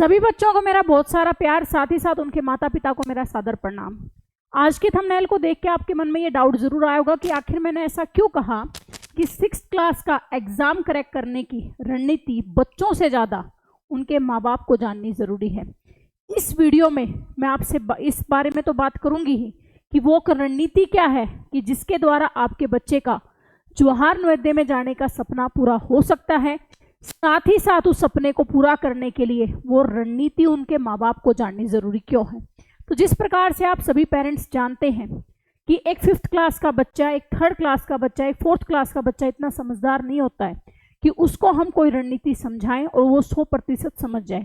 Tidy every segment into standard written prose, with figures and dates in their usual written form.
सभी बच्चों को मेरा बहुत सारा प्यार, साथ ही साथ उनके माता पिता को मेरा सादर प्रणाम। आज के थंबनेल को देख के आपके मन में ये डाउट जरूर आया होगा कि आखिर मैंने ऐसा क्यों कहा कि 6th क्लास का एग्जाम क्रैक करने की रणनीति बच्चों से ज़्यादा उनके माँ बाप को जाननी ज़रूरी है। इस वीडियो में मैं आपसे इस बारे में तो बात करूंगी ही कि वो रणनीति क्या है कि जिसके द्वारा आपके बच्चे का जवाहर नवोदय में जाने का सपना पूरा हो सकता है। साथ ही साथ उस सपने को पूरा करने के लिए वो रणनीति उनके माँ बाप को जाननी जरूरी क्यों है। तो जिस प्रकार से आप सभी पेरेंट्स जानते हैं कि एक 5th क्लास का बच्चा, एक 3rd क्लास का बच्चा, एक 4th क्लास का बच्चा इतना समझदार नहीं होता है कि उसको हम कोई रणनीति समझाएं और वो 100% समझ जाए।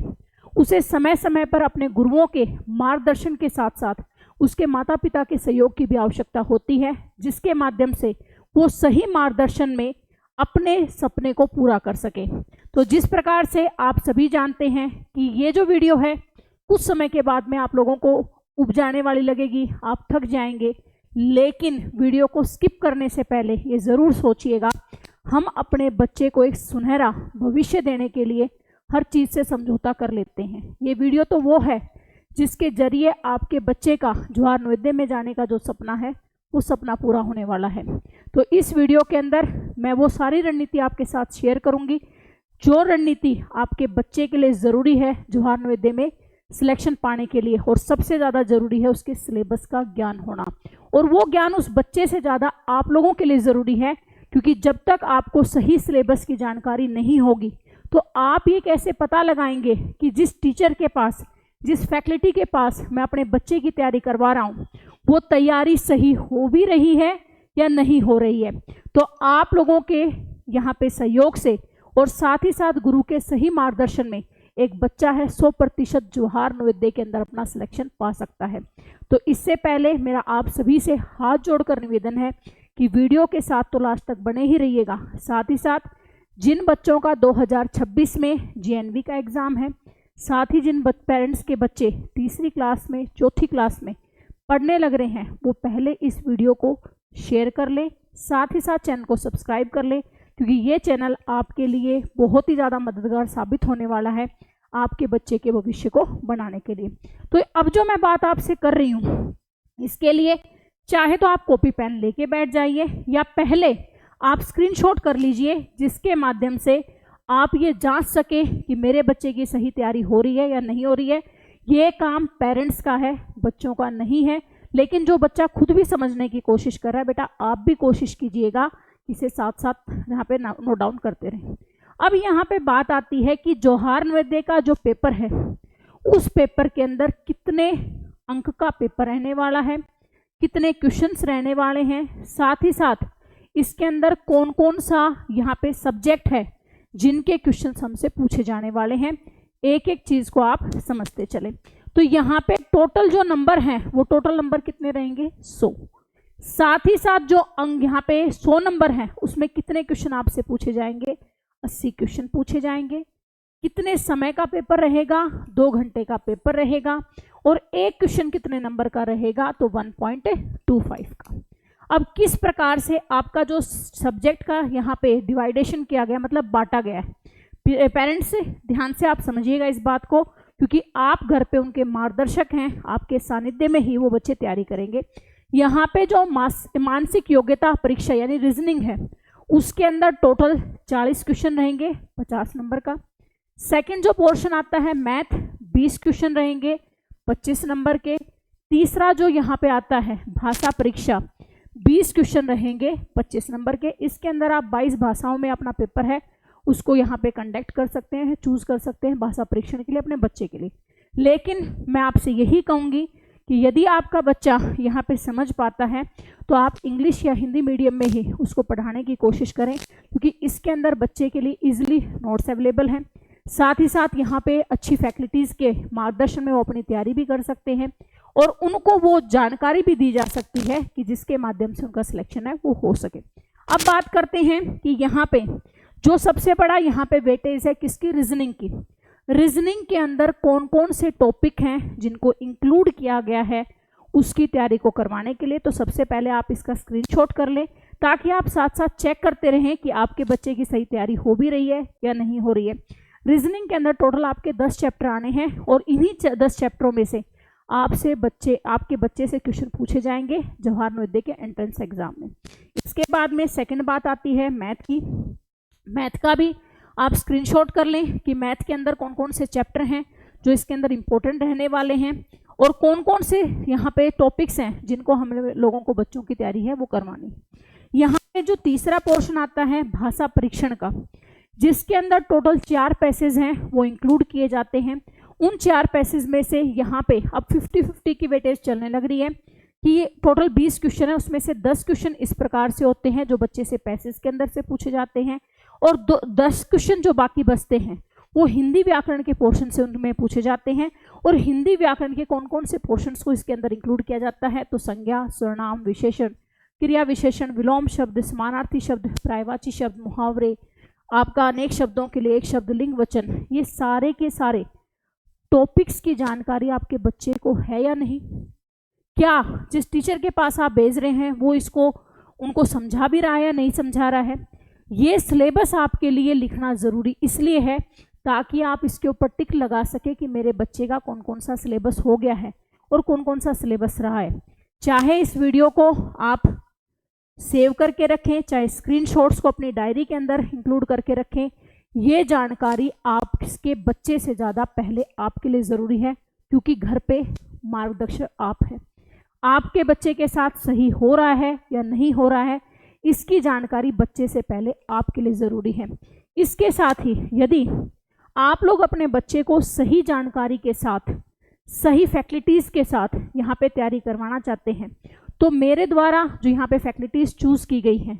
उसे समय समय पर अपने गुरुओं के मार्गदर्शन के साथ साथ उसके माता पिता के सहयोग की भी आवश्यकता होती है, जिसके माध्यम से वो सही मार्गदर्शन में अपने सपने को पूरा कर सके। तो जिस प्रकार से आप सभी जानते हैं कि ये जो वीडियो है कुछ समय के बाद में आप लोगों को उब जाने वाली लगेगी, आप थक जाएंगे, लेकिन वीडियो को स्किप करने से पहले ये ज़रूर सोचिएगा, हम अपने बच्चे को एक सुनहरा भविष्य देने के लिए हर चीज़ से समझौता कर लेते हैं। ये वीडियो तो वो है जिसके जरिए आपके बच्चे का जवाहर नवोदय में जाने का जो सपना है वो सपना पूरा होने वाला है। तो इस वीडियो के अंदर मैं वो सारी रणनीति आपके साथ शेयर करूंगी जो रणनीति आपके बच्चे के लिए ज़रूरी है जवाहर नवोदय में सिलेक्शन पाने के लिए, और सबसे ज़्यादा ज़रूरी है उसके सिलेबस का ज्ञान होना। और वो ज्ञान उस बच्चे से ज़्यादा आप लोगों के लिए ज़रूरी है, क्योंकि जब तक आपको सही सिलेबस की जानकारी नहीं होगी तो आप ये कैसे पता लगाएंगे कि जिस टीचर के पास, जिस फैकल्टी के पास मैं अपने बच्चे की तैयारी करवा रहा हूँ वो तैयारी सही हो भी रही है या नहीं हो रही है। तो आप लोगों के यहाँ पे सहयोग से और साथ ही साथ गुरु के सही मार्गदर्शन में एक बच्चा है 100% जवाहर नवोदय के अंदर अपना सिलेक्शन पा सकता है। तो इससे पहले मेरा आप सभी से हाथ जोड़कर निवेदन है कि वीडियो के साथ तो लास्ट तक बने ही रहिएगा। साथ ही साथ जिन बच्चों का 2026 में GNV का एग्ज़ाम है, साथ ही जिन पेरेंट्स के बच्चे तीसरी क्लास में, चौथी क्लास में पढ़ने लग रहे हैं, वो पहले इस वीडियो को शेयर कर ले, साथ ही साथ चैनल को सब्सक्राइब कर ले, क्योंकि ये चैनल आपके लिए बहुत ही ज़्यादा मददगार साबित होने वाला है आपके बच्चे के भविष्य को बनाने के लिए। तो अब जो मैं बात आपसे कर रही हूँ, इसके लिए चाहे तो आप कॉपी पेन लेके बैठ जाइए या पहले आप स्क्रीनशॉट कर लीजिए, जिसके माध्यम से आप ये जांच सके कि मेरे बच्चे की सही तैयारी हो रही है या नहीं हो रही है। ये काम पेरेंट्स का है, बच्चों का नहीं है। लेकिन जो बच्चा खुद भी समझने की कोशिश कर रहा है, बेटा आप भी कोशिश कीजिएगा, इसे साथ साथ यहाँ पे नोट डाउन करते रहें। अब यहाँ पे बात आती है कि जवाहर नवोदय का जो पेपर है उस पेपर के अंदर कितने अंक का पेपर रहने वाला है, कितने क्वेश्चंस रहने वाले हैं, साथ ही साथ इसके अंदर कौन कौन सा यहाँ पे सब्जेक्ट है जिनके क्वेश्चंस हमसे पूछे जाने वाले हैं। एक एक चीज़ को आप समझते चले। तो यहाँ पे टोटल जो नंबर हैं वो टोटल नंबर कितने रहेंगे? 100। साथ ही साथ जो अंक यहाँ पे 100 नंबर हैं उसमें कितने क्वेश्चन आपसे पूछे जाएंगे? 80 क्वेश्चन पूछे जाएंगे। कितने समय का पेपर रहेगा? 2 घंटे का पेपर रहेगा। और एक क्वेश्चन कितने नंबर का रहेगा? तो 1.25 का। अब किस प्रकार से आपका जो सब्जेक्ट का यहाँ पे डिवाइडेशन किया गया, मतलब बांटा गया है, पेरेंट्स ध्यान से आप समझिएगा इस बात को, क्योंकि आप घर पे उनके मार्गदर्शक हैं, आपके सानिध्य में ही वो बच्चे तैयारी करेंगे। यहाँ पे जो मानसिक योग्यता परीक्षा यानी रीजनिंग है उसके अंदर टोटल 40 क्वेश्चन रहेंगे 50 नंबर का। सेकंड जो पोर्शन आता है मैथ, 20 क्वेश्चन रहेंगे 25 नंबर के। तीसरा जो यहाँ पे आता है भाषा परीक्षा, 20 क्वेश्चन रहेंगे 25 नंबर के। इसके अंदर आप 22 भाषाओं में अपना पेपर है उसको यहाँ पे कंडक्ट कर सकते हैं, चूज कर सकते हैं भाषा परीक्षण के लिए अपने बच्चे के लिए। लेकिन मैं आपसे यही कहूँगी कि यदि आपका बच्चा यहाँ पे समझ पाता है तो आप इंग्लिश या हिंदी मीडियम में ही उसको पढ़ाने की कोशिश करें, क्योंकि इसके अंदर बच्चे के लिए ईजिली नोट्स अवेलेबल हैं। साथ ही साथ यहाँ पे अच्छी फैकल्टीज़ के मार्गदर्शन में वो अपनी तैयारी भी कर सकते हैं और उनको वो जानकारी भी दी जा सकती है कि जिसके माध्यम से उनका सिलेक्शन है वो हो सके। अब बात करते हैं कि यहाँ पे जो सबसे बड़ा यहाँ पे वेटेज है किसकी? रीजनिंग की। रीजनिंग के अंदर कौन कौन से टॉपिक हैं जिनको इंक्लूड किया गया है उसकी तैयारी को करवाने के लिए। तो सबसे पहले आप इसका स्क्रीनशॉट कर लें ताकि आप साथ साथ चेक करते रहें कि आपके बच्चे की सही तैयारी हो भी रही है या नहीं हो रही है। रीजनिंग के अंदर टोटल आपके 10 चैप्टर आने हैं और इन्हीं 10 चैप्टरों में से आपके बच्चे से क्वेश्चन पूछे जाएंगे जवाहर नवोदय के एंट्रेंस एग्जाम में। इसके बाद में सेकंड बात आती है मैथ की। मैथ का भी आप स्क्रीनशॉट कर लें कि मैथ के अंदर कौन कौन से चैप्टर हैं जो इसके अंदर इंपॉर्टेंट रहने वाले हैं और कौन कौन से यहाँ पे टॉपिक्स हैं जिनको हम लोगों को बच्चों की तैयारी है वो करवानी। यहाँ पे जो तीसरा पोर्शन आता है भाषा परीक्षण का, जिसके अंदर टोटल 4 पैसेज हैं वो इंक्लूड किए जाते हैं। उन 4 पैसेज में से यहाँ पे अब 50-50 की वेटेज चलने लग रही है कि ये टोटल 20 क्वेश्चन है, उसमें से 10 क्वेश्चन इस प्रकार से होते हैं जो बच्चे से पैसेज के अंदर से पूछे जाते हैं और 10 क्वेश्चन जो बाकी बचते हैं वो हिंदी व्याकरण के पोर्शन से उनमें पूछे जाते हैं। और हिंदी व्याकरण के कौन कौन से पोर्शंस को इसके अंदर इंक्लूड किया जाता है, तो संज्ञा, सर्वनाम, विशेषण, क्रिया विशेषण, विलोम शब्द, समानार्थी शब्द, पर्यायवाची शब्द, मुहावरे, आपका अनेक शब्दों के लिए एक शब्द, लिंग वचन, ये सारे के सारे टॉपिक्स की जानकारी आपके बच्चे को है या नहीं। क्या जिस टीचर के पास आप भेज रहे हैं वो इसको उनको समझा भी रहा है या नहीं समझा रहा है। ये सिलेबस आपके लिए लिखना ज़रूरी इसलिए है ताकि आप इसके ऊपर टिक लगा सके कि मेरे बच्चे का कौन कौन सा सिलेबस हो गया है और कौन कौन सा सिलेबस रहा है। चाहे इस वीडियो को आप सेव करके रखें, चाहे स्क्रीनशॉट्स को अपनी डायरी के अंदर इंक्लूड करके रखें, ये जानकारी आपके बच्चे से ज़्यादा पहले आपके लिए ज़रूरी है क्योंकि घर पे मार्गदर्शक आप हैं। आपके बच्चे के साथ सही हो रहा है या नहीं हो रहा है, इसकी जानकारी बच्चे से पहले आपके लिए ज़रूरी है। इसके साथ ही यदि आप लोग अपने बच्चे को सही जानकारी के साथ, सही फैकल्टीज़ के साथ यहाँ पे तैयारी करवाना चाहते हैं तो मेरे द्वारा जो यहाँ पे फैकल्टीज़ चूज़ की गई हैं,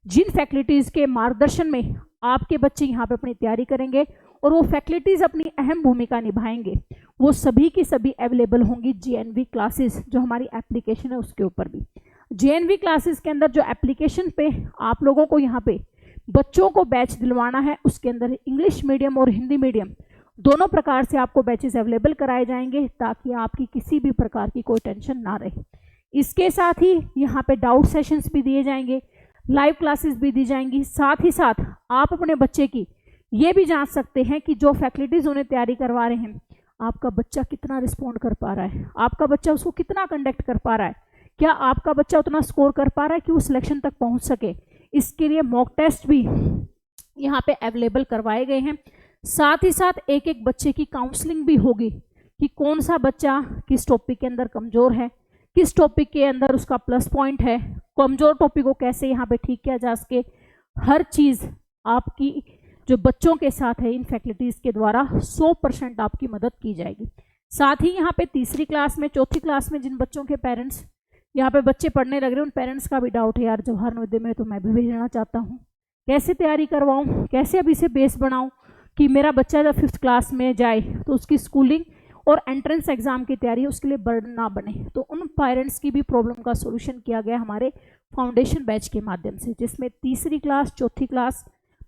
जिन फैकल्टीज़ के मार्गदर्शन में आपके बच्चे यहाँ पे अपनी तैयारी करेंगे और वो फैकल्टीज़ अपनी अहम भूमिका निभाएंगे, वो सभी की सभी अवेलेबल होंगी JNV क्लासेस जो हमारी एप्लीकेशन है उसके ऊपर भी। JNV क्लासेस के अंदर जो एप्लीकेशन पे आप लोगों को यहाँ पे बच्चों को बैच दिलवाना है, उसके अंदर इंग्लिश मीडियम और हिंदी मीडियम दोनों प्रकार से आपको बैचेस अवेलेबल कराए जाएंगे ताकि आपकी किसी भी प्रकार की कोई टेंशन ना रहे। इसके साथ ही यहाँ पे डाउट सेशंस भी दिए जाएंगे, लाइव क्लासेस भी दी जाएंगी। साथ ही साथ आप अपने बच्चे की ये भी जांच सकते हैं कि जो फैकल्टीज़ उन्हें तैयारी करवा रहे हैं, आपका बच्चा कितना रिस्पॉन्ड कर पा रहा है, आपका बच्चा उसको कितना कंडक्ट कर पा रहा है, क्या आपका बच्चा उतना स्कोर कर पा रहा है कि वो सिलेक्शन तक पहुँच सके। इसके लिए मॉक टेस्ट भी यहाँ पे अवेलेबल करवाए गए हैं। साथ ही साथ एक एक बच्चे की काउंसलिंग भी होगी कि कौन सा बच्चा किस टॉपिक के अंदर कमज़ोर है, किस टॉपिक के अंदर उसका प्लस पॉइंट है, कमज़ोर टॉपिक को कैसे यहाँ पे ठीक किया जा सके। हर चीज़ आपकी जो बच्चों के साथ है इन फैकल्टीज़ के द्वारा 100% आपकी मदद की जाएगी। साथ ही यहाँ पे तीसरी क्लास में, चौथी क्लास में जिन बच्चों के पेरेंट्स यहाँ पे बच्चे पढ़ने लग रहे हैं, उन पेरेंट्स का भी डाउट है यार जवाहर नवोदय में तो मैं भी भेजना चाहता हूँ, कैसे तैयारी करवाऊँ, कैसे अभी से बेस बनाऊँ कि मेरा बच्चा जब 5th क्लास में जाए तो उसकी स्कूलिंग और एंट्रेंस एग्जाम की तैयारी उसके लिए बर्डन ना बने। तो उन पेरेंट्स की भी प्रॉब्लम का सोल्यूशन किया गया हमारे फाउंडेशन बैच के माध्यम से, जिसमें तीसरी क्लास, चौथी क्लास,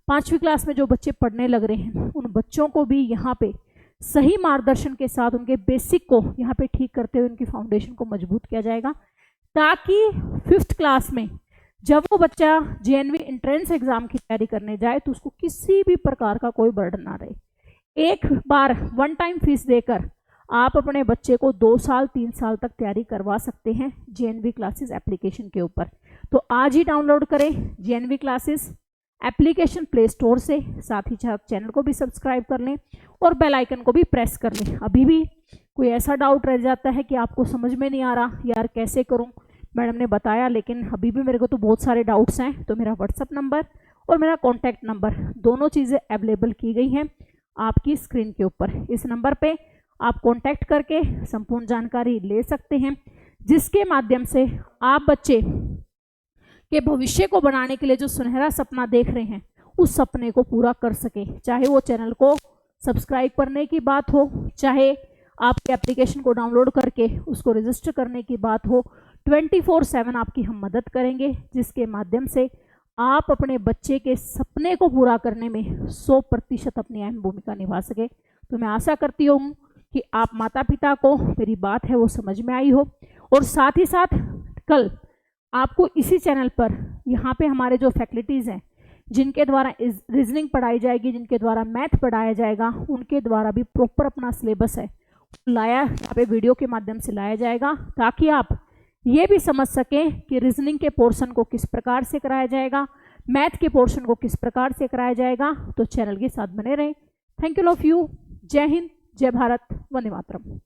5वीं क्लास में जो बच्चे पढ़ने लग रहे हैं उन बच्चों को भी यहाँ पे सही मार्गदर्शन के साथ उनके बेसिक को यहाँ पे ठीक करते हुए उनकी फाउंडेशन को मजबूत किया जाएगा ताकि 5th क्लास में जब वो बच्चा JNV एंट्रेंस एग्जाम की तैयारी करने जाए तो उसको किसी भी प्रकार का कोई बर्डन ना रहे। एक बार 1 टाइम फीस देकर आप अपने बच्चे को 2 साल 3 साल तक तैयारी करवा सकते हैं JNV क्लासेस एप्लीकेशन के ऊपर। तो आज ही डाउनलोड करें JNV classes application play store से, साथ ही साथ चैनल को भी सब्सक्राइब कर लें और बेल आइकन को भी प्रेस कर लें। अभी भी कोई ऐसा डाउट रह जाता है कि आपको समझ में नहीं आ रहा यार कैसे करूं, मैडम ने बताया लेकिन अभी भी मेरे को तो बहुत सारे डाउट्स हैं, तो मेरा व्हाट्सअप नंबर और मेरा कॉन्टैक्ट नंबर दोनों चीज़ें अवेलेबल की गई हैं आपकी स्क्रीन के ऊपर। इस नंबर पे आप कॉन्टैक्ट करके संपूर्ण जानकारी ले सकते हैं, जिसके माध्यम से आप बच्चे के भविष्य को बनाने के लिए जो सुनहरा सपना देख रहे हैं उस सपने को पूरा कर सके। चाहे वो चैनल को सब्सक्राइब करने की बात हो, चाहे आपके एप्लीकेशन को डाउनलोड करके उसको रजिस्टर करने की बात हो, 24/7 आपकी हम मदद करेंगे, जिसके माध्यम से आप अपने बच्चे के सपने को पूरा करने में 100% अपनी अहम भूमिका निभा सके। तो मैं आशा करती हूँ कि आप माता पिता को मेरी बात है वो समझ में आई हो, और साथ ही साथ कल आपको इसी चैनल पर यहाँ पे हमारे जो फैकल्टीज़ हैं जिनके द्वारा रीजनिंग पढ़ाई जाएगी, जिनके द्वारा मैथ पढ़ाया जाएगा, उनके द्वारा भी प्रॉपर अपना सिलेबस है लाया यहाँ पे वीडियो के माध्यम से लाया जाएगा, ताकि आप ये भी समझ सकें कि रीजनिंग के पोर्शन को किस प्रकार से कराया जाएगा, मैथ के पोर्शन को किस प्रकार से कराया जाएगा। तो चैनल के साथ बने रहें। Thank you all of you. जय हिंद, जय भारत, वंदे मातरम।